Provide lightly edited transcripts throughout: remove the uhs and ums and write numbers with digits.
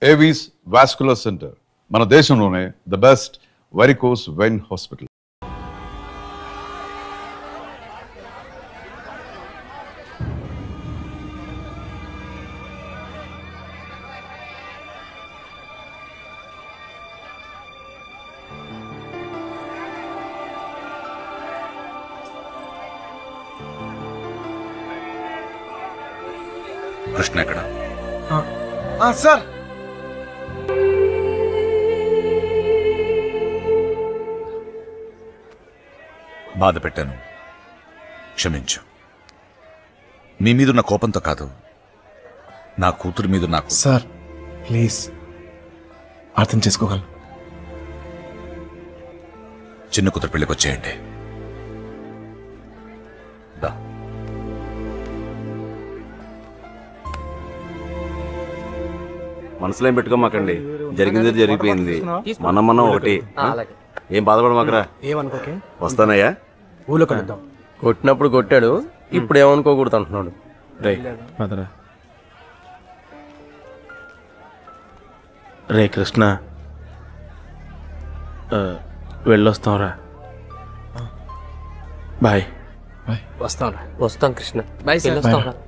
Avis vascular centre, మన దేశంలోనే the best varicose vein hospital. Krishna ఎక్కడ? సార్, బాధ పెట్టాను, క్షమించు. మీ మీదున్న కోపంతో కాదు, నా కూతురు మీద నాకు. సార్ ప్లీజ్ అర్థం చేసుకోగలను. చిన్న కూతురు పెళ్లికి వచ్చేయండి. దా. మనసులో ఏం పెట్టుకోమాకండి, జరిగింది జరిగిపోయింది. మనం ఒకటి. ఏం బాధపడమాకరా. ఏమనుకోకే, వస్తానయ్యా. ఊళ్ళో కలుద్దాం. కొట్టినప్పుడు కొట్టాడు, ఇప్పుడు ఏమనుకోకూడదు అంటున్నాడు. రే కృష్ణ, వెళ్ళొస్తాంరా. బాయ్. వస్తాం కృష్ణ. Bye sir. వస్తాం.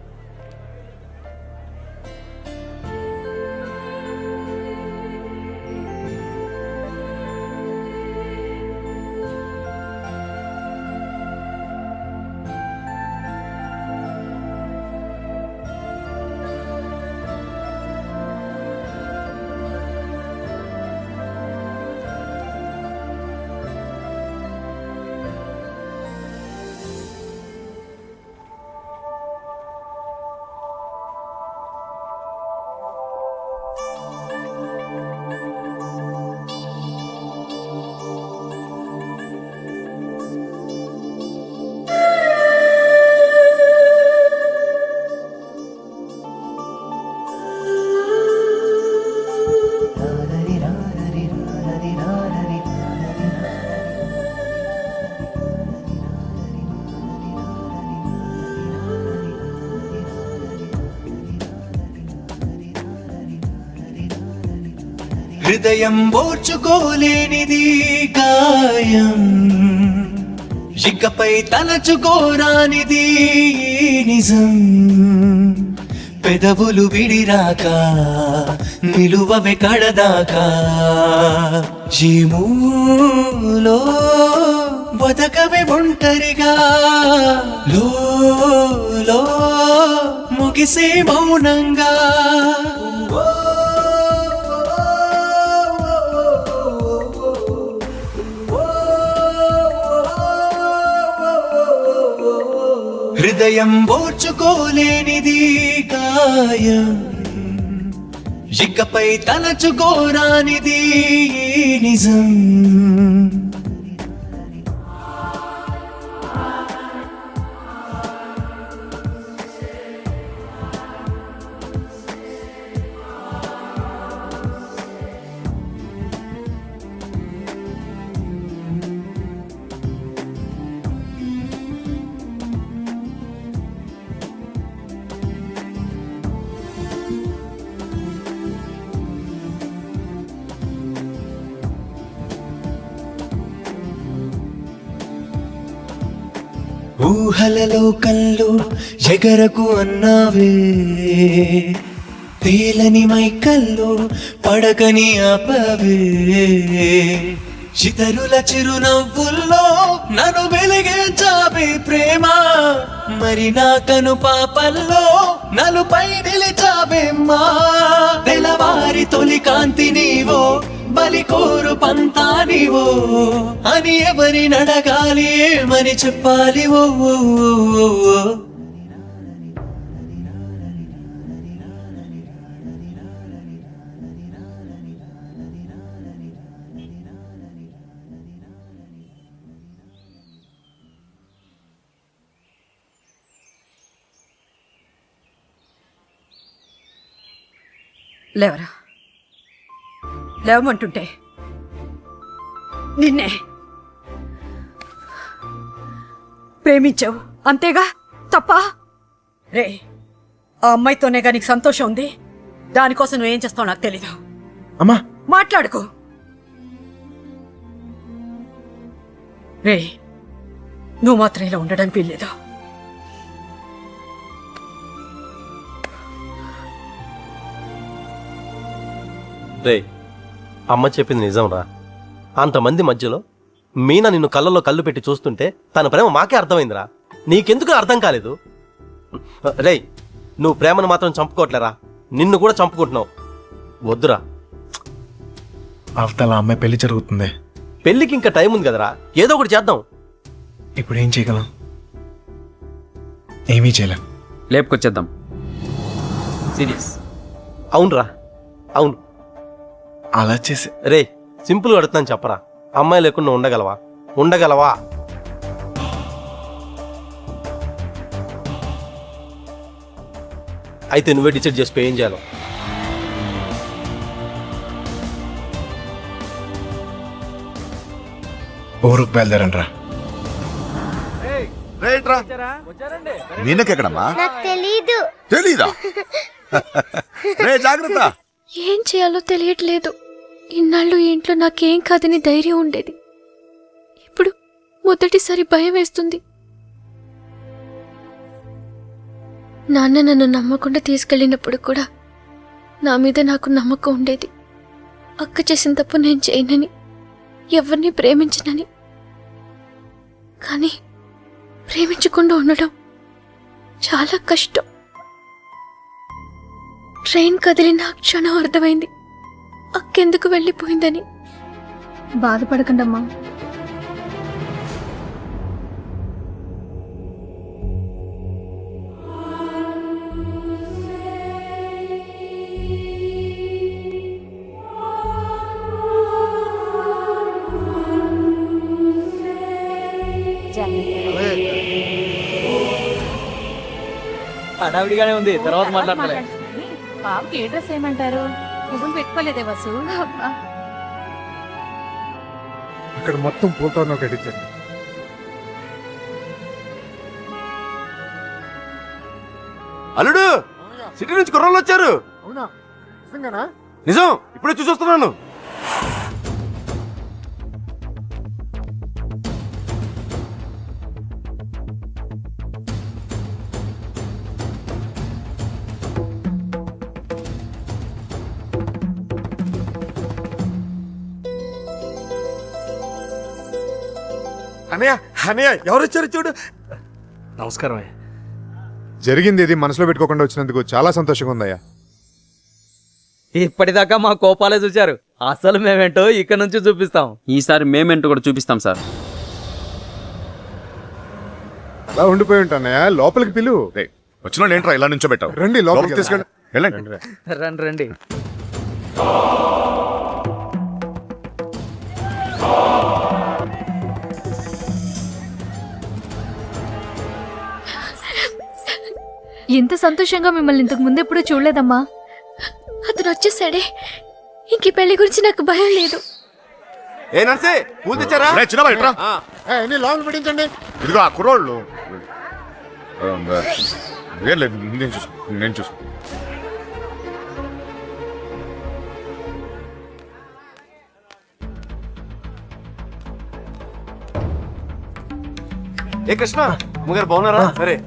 హృదయం ఓర్చుకోలేనిది గాయం, ఇకపై తలచుకోరానిది నిజం. పెదవులు విడిరాక నిలువవే కడదాకా, జీమూలో బతకవే ఒంటరిగా, లో ముగిసే మౌనంగా. హృదయం ఓర్చుకోలేనిది గాయం, ఇకపై తలచుకోరానిది నిజం. ఊహలలో కళ్ళు ఎగరకు అన్నావే, తేలని మైకల్లో పడకని ఆపవే. చితరుల చిరునవ్వుల్లో నన్ను వెలిగించావే ప్రేమ, మరి నా కను పాపల్లో నలుపై నిలిచావేమ్మా. తెలవారి తొలి కాంతి నీవో, బలికోరు పంతా నీవో అని ఎవరి నడగాలి, ఏమని చెప్పాలి. ఓ లేవరా, లేవమంటుంటే నిన్నే ప్రేమించావు అంతేగా, తప్ప రే. ఆ అమ్మాయితోనే నీకు సంతోషం ఉంది, దానికోసం నువ్వేం చేస్తావు నాకు తెలీదు. అమ్మా మాట్లాడుకో. రే, నువ్వు మాత్రం ఇలా ఉండడానికి వీల్లేదు. రే అమ్మ చెప్పింది నిజంరా. అంతమంది మధ్యలో మీనా నిన్ను కళ్ళలో కళ్ళు పెట్టి చూస్తుంటే తన ప్రేమ మాకే అర్థమైందిరా. నీకెందుకు అర్థం కాలేదు? రే నువ్వు ప్రేమను మాత్రం చంపుకోవట్లేరా, నిన్ను కూడా చంపుకుంటున్నావు. వద్దురా. అవతల అమ్మాయి పెళ్లి జరుగుతుంది. పెళ్ళికి ఇంకా టైం ఉంది కదరా, ఏదో ఒకటి చేద్దాం. ఇప్పుడు ఏం చేయగలం? ఏమీ చేయలేం. లేపుకొచ్చేద్దాం. సీరియస్. అవునరా, అవును. అలా చేసి రే సింపుల్గా అడుగుతాను చెప్పరా, అమ్మాయి లేకుండా ఉండగలవా? ఉండగలవా? అయితే నువ్వే డిసైడ్ చేసుకో ఏం చేయాలో. ఊరుకు బయలుదేరండి రా. మీనకెక్కడమ్మా? నాకు తెలీదు. తెలీదా? రే జాగ్రత్త. ఏం చేయాలో తెలియట్లేదు. ఇన్నాళ్ళు ఈ ఇంట్లో నాకేం కాదని ధైర్యం ఉండేది. ఇప్పుడు మొదటిసారి భయం వేస్తుంది. నాన్న నన్ను నమ్మకుండా తీసుకెళ్ళినప్పుడు కూడా నా మీద నాకు నమ్మకం ఉండేది. అక్క చేసిన తప్పు నేను చేయనని, ఎవరిని ప్రేమించనని. కానీ ప్రేమించకుండా ఉండడం చాలా కష్టం. ట్రైన్ కదిలిన క్షణం అర్థమైంది అక్కెందుకు వెళ్ళిపోయిందని. బాధపడకండమ్మా. హడావిడిగానే ఉంది, తర్వాత మాట్లాడలే. బాబుకి ఏ డ్రెస్ ఏమంటారు? పువ్వులు పెట్టుకోలేదే వసు. అక్కడ మొత్తం పూలతో కట్టించండి. అల్లుడు, సిటీ నుంచి కుర్రోళ్ళు వచ్చారు. అవునా? నిజంగానా? నిజం, ఇప్పుడే చూసొస్తున్నాను. అనయ్య అనయ్య, ఎవరు వచ్చారు చూడు. నమస్కారం. జరిగింది ఇది మనసులో పెట్టుకోకుండా వచ్చినందుకు చాలా సంతోషంగా ఉందయ్యా. ఇప్పటిదాకా మా కోపాలే చూచారు, అసలు మేమేంటో ఇక్కడ నుంచి చూపిస్తాం. ఈసారి మేమేంటో కూడా చూపిస్తాం సార్. అలా ఉండిపోయి ఉంటానయ్యా, లోపలికి పిలువు. వచ్చిన వాళ్ళు ఏంట్రా ఇలా నుంచో పెట్టావు? రండి లోపలికి తీసుకెళ్ళి వెళ్ళండి. రండి రండి. ఎంత సంతోషంగా మిమ్మల్ని ఇంతకు ముందు ఎప్పుడూ చూడలేదమ్మా. అతను వచ్చేసాడే, ఇంక ఈ పెళ్లి గురించి నాకు భయం లేదు. ఏ నర్సే, పూలు తెచ్చారా? రే, చిన్నబాయ్, ఇట్రా. లోపల పెట్టించండి. ఇదిగో ఆ కుర్రోళ్ళు. ఏం లేదు, నేను చూసు. ఏ కృష్ణ, అమ్మగారు బాగున్నారా? సరే.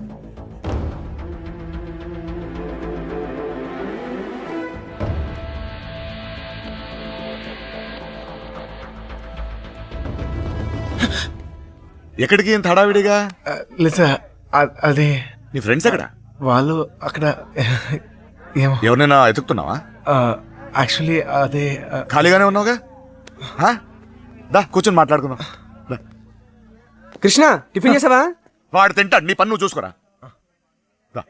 ఎక్కడికి ఇంత హడావిడిగా? లేదా అది నీ ఫ్రెండ్స్ ఎక్కడ? వాళ్ళు అక్కడ ఏమో. ఎవరినైనా ఎతుకుతున్నావా? యాక్చువల్లీ అదే ఖాళీగానే ఉన్నావుగా, దా కూర్చొని మాట్లాడుకుందాం. కృష్ణ, టిఫిన్ చేసావా? వాడు తింటాడు, నీ పన్ను నువ్వు చూసుకోరా. దా.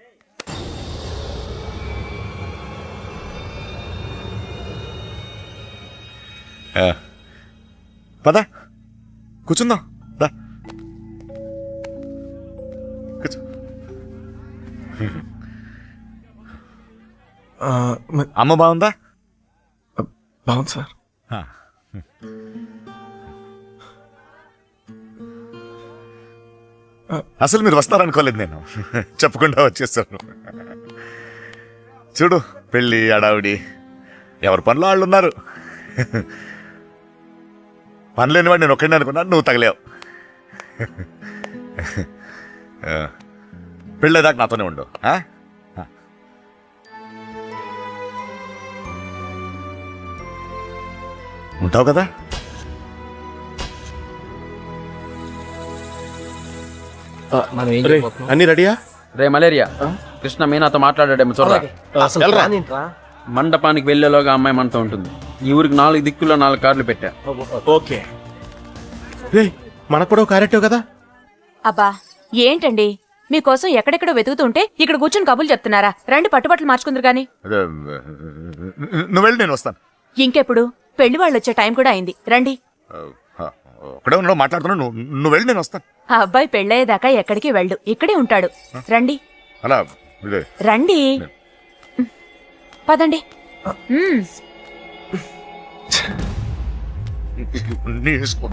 పద కూర్చుందాం. దా కూర్చో. అమ్మ బాగుందా? బాగుంది సార్. అసలు మీరు వస్తారనుకోలేదు నేను, చెప్పకుండా వచ్చేసాను. చూడు పెళ్ళి అడావిడి ఎవరి పనులు వాళ్ళు ఉన్నారు. పని లేనివాడు నేను ఒక్కడిని అనుకున్నాను, నువ్వు తగలేవు. పెళ్ళేదాకా నాతోనే ఉండు. ఉంటావు కదా? అన్ని రెడీయా? రే మలేరియా, కృష్ణ మీనాతో మాట్లాడాడేమో చూడరా. అసలు ప్లాన్ ఏంట్రా? మండపానికి వెళ్లేలోగా అమ్మాయి మనతో ఉంటుంది. ఈ ఊరికి 4 దిక్కుల్లో 4 కార్లు పెట్టా. ఓకే రే, మనకు కూడా ఒక క్యారెక్టర్ కదా. అబ్బా ఏంటండి మీకోసం ఎక్కడెక్కడో వెతుకుతుంటే ఇక్కడ కూర్చొని కబుర్లు చెప్తున్నారా? రండి పట్టుబట్టలు మార్చుకుందరు గాని. నువ్వు వెళ్ళి నేను వస్తాను. ఇంకెప్పుడు? పెళ్లి వాళ్ళు వచ్చే టైం కూడా అయింది. రండి. ఒకడే ఉన్నావు మాట్లాడుతున్నావు, నువ్వు వెళ్ళి నేను వస్తాను. ఆ అబ్బాయి పెళ్ళయ్యేదాకా ఎక్కడికి వెళ్ళు, ఇక్కడే ఉంటాడు. రండి అలా ఇదే రండి, పదండి. నీ ఇష్టం.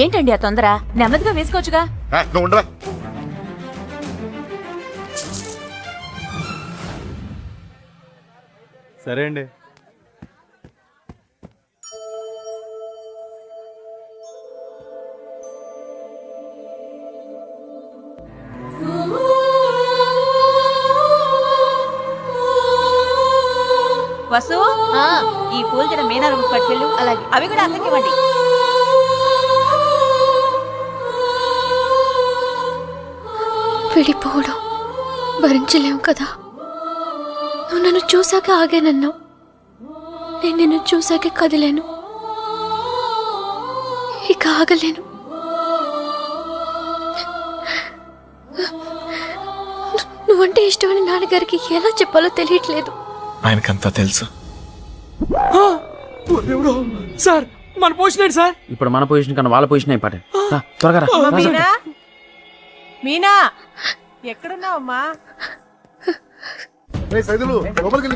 ఏంటండి ఆ తొందర? నెమ్మదిగా వేసుకోవచ్చుగా. నువ్వు ఉండరా. సరే అండి. వసు, ఈ పూల జడ మీనా రూమ్ పట్టుకెళ్ళు. అలాగే, అవి కూడా అక్కడికి ఇవ్వండి. విడిపోవడం భరించలేం కదా. నువ్వు నన్ను చూశాక ఆగానన్నావు, నేను నిన్ను చూశాక కదిలేను. ఇక ఆగలేను. నువ్వంటే ఇష్టమని నాన్నగారికి ఎలా చెప్పాలో తెలియట్లేదు. ఆయనకంతా తెలుసు. సార్ మన పొజిషన్ సార్. ఇప్పుడు మన పొజిషన్ కన్నా వాళ్ళ పొజిషన్ అయిపోయాయి. త్వరగా రా. మీనా, మీనా ఎక్కడున్నావమ్మా?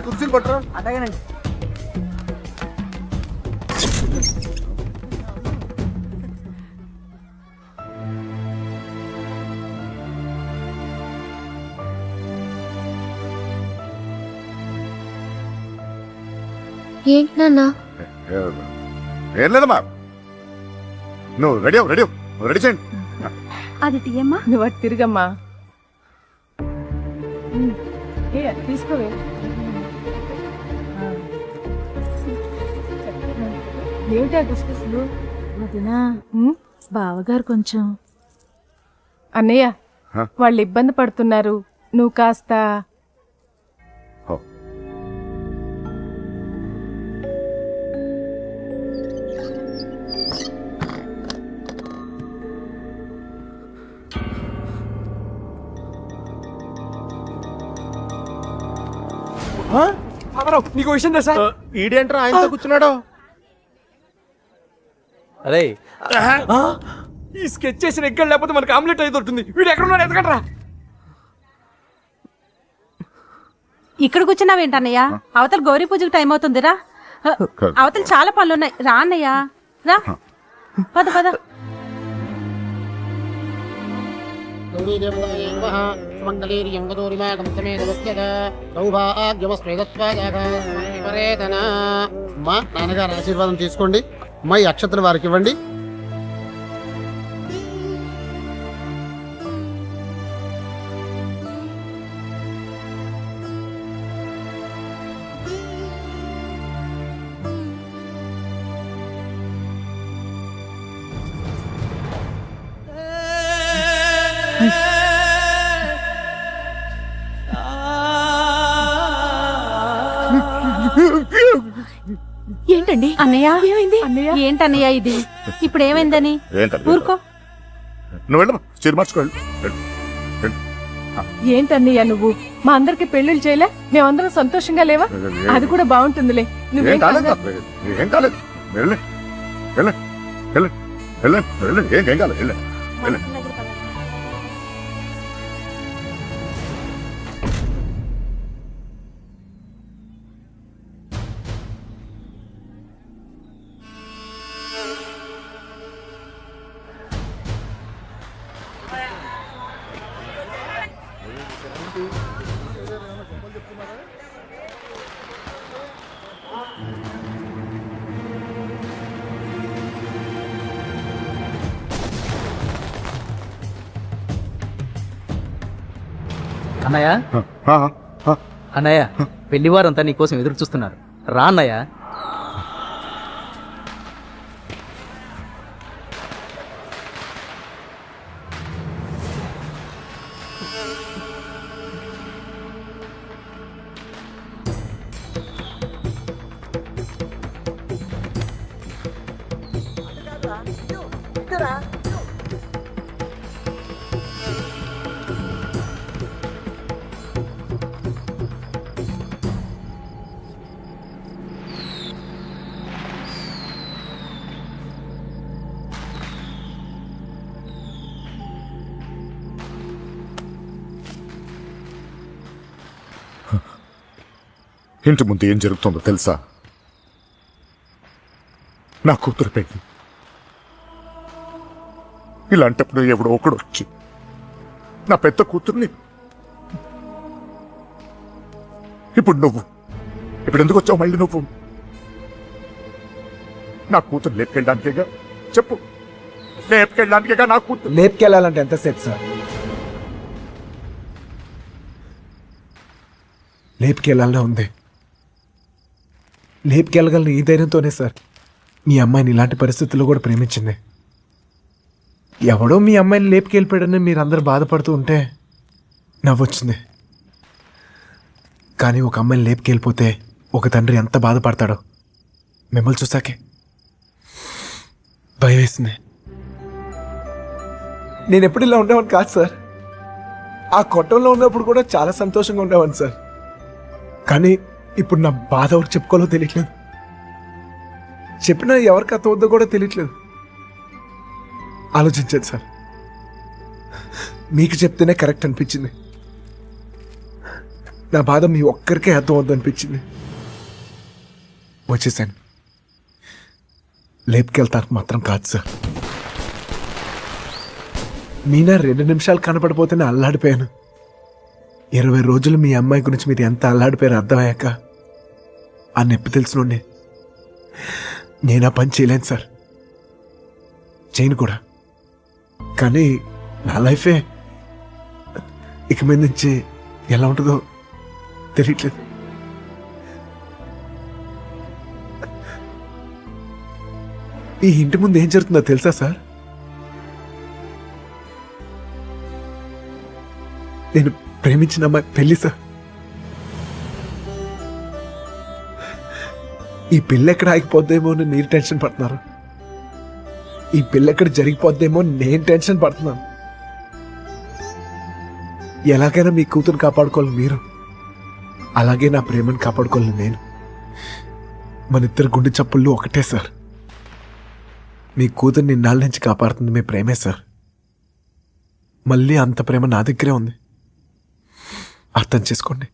కుర్చీలు పట్టరా. అడగనండి. ఏంటి నాన్న? ఏం లేదమ్మా, నువ్వు రెడీ రెడీ చేయండి. అది తీయమ్మా. నువ్వు అటు తిరిగమ్మా. తీసుకోవే. ఏమిటా డిస్కస్లు? వదినా, బావగారు కొంచెం. అన్నయ్య, వాళ్ళు ఇబ్బంది పడుతున్నారు, నువ్వు కాస్త. నీకు విషయం తెలుసా? ఈడేంట్రా ఆయనతో కూర్చున్నాడు? అరే ఈ స్కెచ్ చేసిన ఎక్కడ లేకపోతే మనకి ఆమ్లెట్ అయితే దొరుకుతుంది. వీడు ఎక్కడ ఉన్నాడు? ఎదగట్రా. ఇక్కడ కూర్చున్నావేంటన్నయ్య? అవతల గౌరీ పూజకి టైం అవుతుందిరా. అవతల చాలా పనులు ఉన్నాయి. రా అన్నయ్య, రా. పద పద. మా నాన్నగారు ఆశీర్వాదం తీసుకోండి. మా ఈ అక్షతలు వారికి ఇవ్వండి. ఏంటండి అన్నయ్య? ఏమైంది ఏంటన్నయ్య ఇది? ఇప్పుడు ఏమైందని? ఊరుకో. నువ్వు వెళ్ళమ్మా, చీర మార్చుకోవాలి. ఏంటన్నయ్య నువ్వు? మా అందరికి పెళ్లిళ్ళు చేయలే? మేమందరం సంతోషంగా లేవా? అది కూడా బాగుంటుందిలే. నువ్వేం ఏం కాలేదు, వెళ్ళండి వెళ్ళండి వెళ్ళండి వెళ్ళండి వెళ్ళండి, ఏం కాలేదు, వెళ్ళండి వెళ్ళండి. అన్నయ్య ఆ, ఆ, అన్నయ్య పెళ్లివారంతా నీకోసం ఎదురు చూస్తున్నారు, రా అన్నయ్య. ఇంటి ముందు ఏం జరుగుతుందో తెలుసా? నా కూతురు పెళ్లి. ఇలాంటప్పుడు ఎవడో ఒకడు వచ్చి నా పెద్ద కూతుర్ని, ఇప్పుడు నువ్వు ఇప్పుడు ఎందుకు వచ్చావు మళ్ళీ? నువ్వు నా కూతురు లేపుకెళ్ళడానికేగా? చెప్పు, లేపుకెళ్ళడానికేగా నా కూతురు? లేపుకెళ్ళాలంటే ఎంతసేపు సార్? లేపుకెళ్ళాలనే ఉంది. లేపుకెళ్ళగలను ఈ ధైర్యంతోనే సార్ మీ అమ్మాయిని ఇలాంటి పరిస్థితుల్లో కూడా ప్రేమించింది. ఎవడో మీ అమ్మాయిని లేపుకెళ్ళిపోయాడని మీరందరూ బాధపడుతూ ఉంటే నవ్వొచ్చింది. కానీ ఒక అమ్మాయిని లేపుకెళ్ళిపోతే ఒక తండ్రి ఎంత బాధపడతాడో మిమ్మల్ని చూసాకే భయం వేసింది. నేను ఎప్పుడు ఇలా ఉండేవాడిని కాదు సార్. ఆ కొట్టంలో ఉన్నప్పుడు కూడా చాలా సంతోషంగా ఉండేవాడిని సార్. కానీ ఇప్పుడు నా బాధ ఎవరికి చెప్పుకోవాలో తెలియట్లేదు. చెప్పినా ఎవరికి అర్థం అవుద్దో కూడా తెలియట్లేదు. ఆలోచించదు సార్. మీకు చెప్తేనే కరెక్ట్ అనిపించింది. నా బాధ మీ ఒక్కరికే అర్థం అవుద్దు అనిపించింది. వచ్చేసాను. లేపుకెళ్తానికి మాత్రం కాదు సార్. మీనా 2 నిమిషాలు కనపడిపోతేనే అల్లాడిపోయాను. 20 రోజులు మీ అమ్మాయి గురించి మీరు ఎంత అల్లాడిపోయారో అర్థమయ్యాక ఆ నొప్పి తెలుసునండి. నేను ఆ పని చేయలేను సార్, చేయను కూడా. కానీ నా లైఫే ఇక మీద నుంచి ఎలా ఉంటుందో తెలియట్లేదు. ఈ ఇంటి ముందు ఏం జరుగుతుందో తెలుసా సార్? నేను ప్రేమించిన అమ్మాయి పెళ్లి సార్. ఈ పెళ్ళి ఎక్కడ ఆగిపోద్దేమో అని మీరు టెన్షన్ పడుతున్నారు. ఈ పెళ్ళి ఎక్కడ జరిగిపోద్దేమో నేను టెన్షన్ పడుతున్నాను. ఎలాగైనా మీ కూతురు కాపాడుకోవాలి మీరు, అలాగే నా ప్రేమను కాపాడుకోవాలి నేను. మన ఇద్దరు గుండె చప్పుళ్ళు ఒకటే సార్. మీ కూతుర్ని ఇన్నాళ్ళ నుంచి కాపాడుతుంది మీ ప్రేమే సార్. మళ్ళీ అంత ప్రేమ నా దగ్గరే ఉంది. అర్థం చేసుకోండి.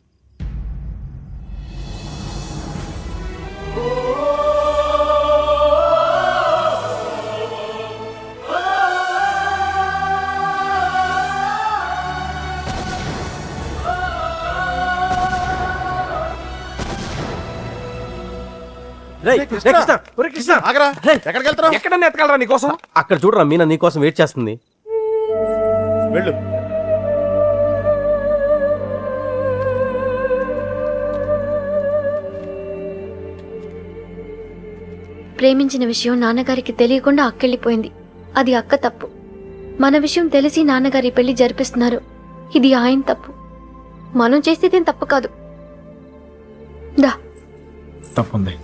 ఎక్కడన్నా ఎత్తగలరా నీకోసం? అక్కడ చూడరా, మీనా నీకోసం వెయిట్ చేస్తుంది. వెళ్ళు. ప్రేమించిన విషయం నాన్నగారికి తెలియకుండా అక్కెళ్ళిపోయింది. అది అక్క తప్పు. మన విషయం తెలిసి నాన్నగారి పెళ్లి జరిపిస్తున్నారు. ఇది ఆయన తప్పు. మనం చేసేదేం తప్పు కాదు. దా. తప్పుంది.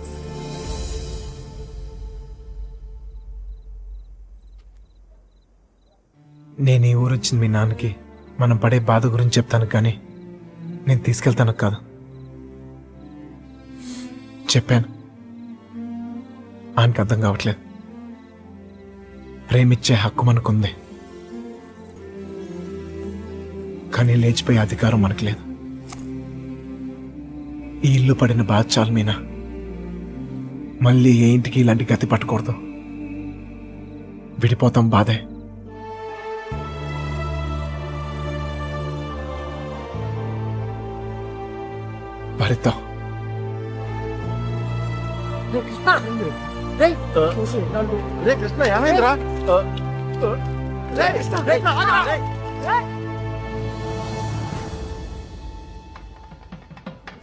నేను ఈ ఊరు వచ్చింది మీ నాన్నకి మనం పడే బాధ గురించి చెప్తాను, కానీ నేను తీసుకెళ్తాను కాదు. చెప్పాను, ఆయనకి అర్థం కావట్లేదు. ప్రేమిచ్చే హక్కు మనకుంది, కానీ లేచిపోయే అధికారం మనకు లేదు. ఈ ఇల్లు పడిన బాధ చాలు మీనా. మళ్ళీ ఏ ఇంటికి ఇలాంటి గతి పట్టకూడదు. విడిపోతాం, బాధే. భరిద్దాం. రే కృష్ణ ఏమైందిరా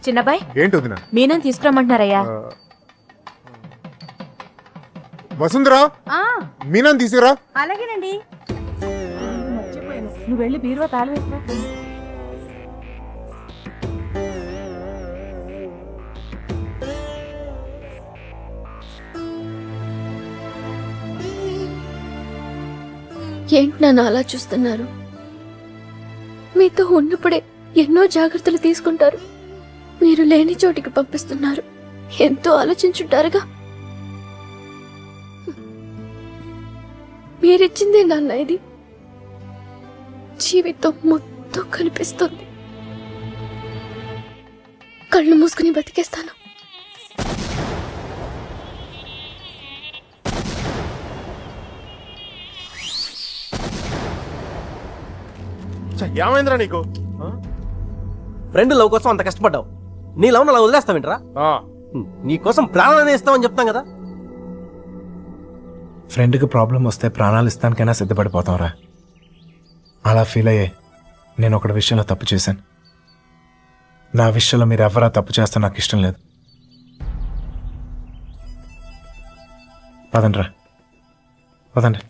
చిన్నబాయ్ ఏంటి వదినా మీనని తీసుకురమ్మంటున్నారయ్యా. వసుంధరా మీనాన్ని తీసుకురా. అలాగేనండి. నువ్వు వెళ్ళి బీరువా తాళం వేసినా. ఏంటి నన్ను అలా చూస్తున్నారు? మీతో ఉన్నప్పుడే ఎన్నో జాగ్రత్తలు తీసుకుంటారు. మీరు లేని చోటికి పంపిస్తున్నారు. ఎంతో ఆలోచించుంటారుగా. మీరిచ్చిందే నాన్న ఇది. జీవితం మొత్తం కనిపిస్తుంది. కళ్ళు మూసుకుని బతికేస్తాను. ఏమైందిరా నీకు? ఫ్రెండ్ లవ్ కోసం అంత కష్టపడ్డావు, నీ లవ్ అలా వదిలేస్తావేంట్రా? నీ కోసం ప్రాణాలని ఇస్తామని చెప్తాం కదా. ఫ్రెండ్కి ప్రాబ్లం వస్తే ప్రాణాలు ఇస్తానికైనా సిద్ధపడిపోతాంరా. అలా ఫీల్ అయ్యే నేను ఒకటి విషయంలో తప్పు చేశాను. నా విషయంలో మీరు ఎవరా తప్పు చేస్తా నాకు ఇష్టం లేదు. పదండ్రా, పదండి.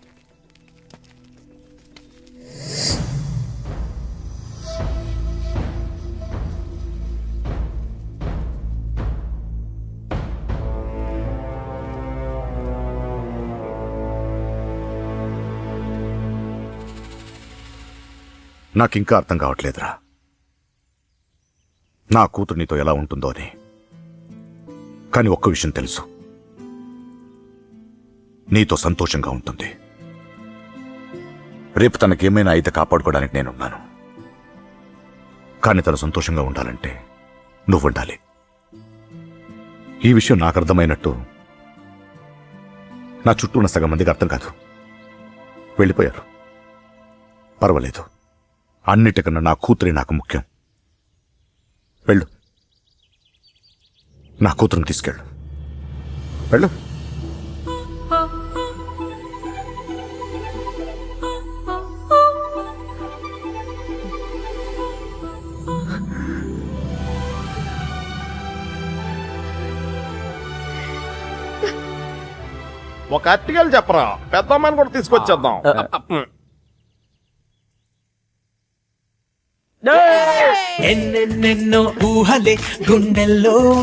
నాకింకా అర్థం కావట్లేదురా, నా కూతురు నీతో ఎలా ఉంటుందో అని. కానీ ఒక్క విషయం తెలుసు, నీతో సంతోషంగా ఉంటుంది. రేపు తనకేమైనా అయితే కాపాడుకోవడానికి నేనున్నాను. కానీ తను సంతోషంగా ఉండాలంటే నువ్వు ఉండాలి. ఈ విషయం నాకు అర్థమైనట్టు నా చుట్టూ ఉన్న సగం మందికి అర్థం కాదు. వెళ్ళిపోయారు. పర్వాలేదు, అన్నిటికన్నా నా కూతురే నాకు ముఖ్యం. వెళ్ళు, నా కూతురుని తీసుకెళ్ళు. వెళ్ళు. ఒక అట్టికలు చెప్పరా, పెద్దమ్మని కూడా తీసుకొచ్చేద్దాం. ఎన్నెన్నెన్నో ఊహలే గుండెల్లో